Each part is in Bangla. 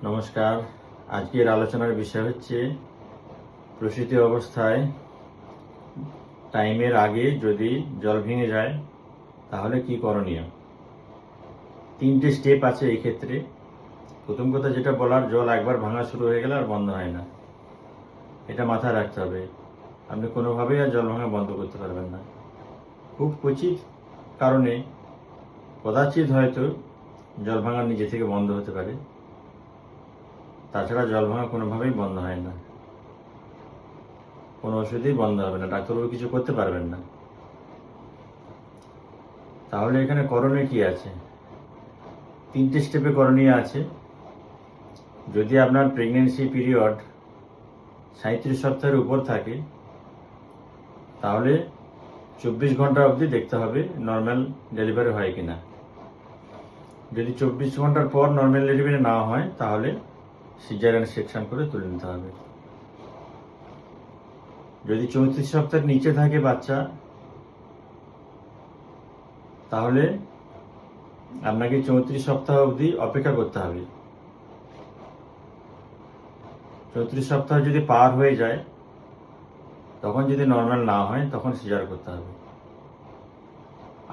নমস্কার। আজকের আলোচনার বিষয় হচ্ছে প্রসূতি অবস্থায় টাইমের আগে যদি জল ভেঙে যায় তাহলে কি করণীয়। 3টে স্টেপ আছে এই ক্ষেত্রে। প্রথম কথা যেটা বলার, জল একবার ভাঙা শুরু হয়ে গেলে আর বন্ধ হয় না, এটা মাথায় রাখতে হবে। আপনি কোনোভাবেই আর জল ভাঙা বন্ধ করতে পারবেন না। খুব ক্বচিৎ কারণে কদাচিৎ হয়তো জল ভাঙা নিজে থেকে বন্ধ হতে পারে, তাছাড়া জল ভাঙা কোনোভাবেই বন্ধ হয় না, কোনো ওষুধেই বন্ধ হবে না, ডাক্তারবাবু কিছু করতে পারবেন না। তাহলে এখানে করণীয় কি আছে? 3টে স্টেপে করণীয় আছে। যদি আপনার প্রেগনেন্সি পিরিয়ড 37 সপ্তাহের উপর থাকে তাহলে 24 ঘন্টা অবধি দেখতে হবে নর্মাল ডেলিভারি হয় কিনা। যদি 24 ঘন্টার পর নর্মাল ডেলিভারি না হয় তাহলে সিজারিয়ান সেকশন করে তুলে নিতে হবে। যদি 34 সপ্তাহের নিচে থাকে বাচ্চা, তাহলে আপনাকে 34 সপ্তাহ অবধি অপেক্ষা করতে হবে। 34 সপ্তাহ যদি পার হয়ে যায়, তখন যদি নর্মাল না হয় তখন সিজার করতে হবে।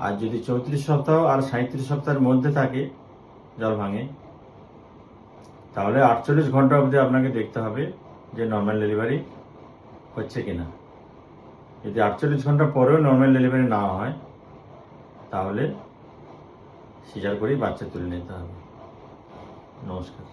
আর যদি 34 সপ্তাহ আর 37 সপ্তাহের মধ্যে থাকে জল ভাঙে, তাহলে 48 ঘন্টা অবধি আপনাকে দেখতে হবে যে নর্মাল ডেলিভারি হচ্ছে কিনা। যদি 48 ঘন্টা পরেও নর্মাল ডেলিভারি না হয় তাহলে সিজার করেই বাচ্চা তুলে নিতে হবে। নমস্কার।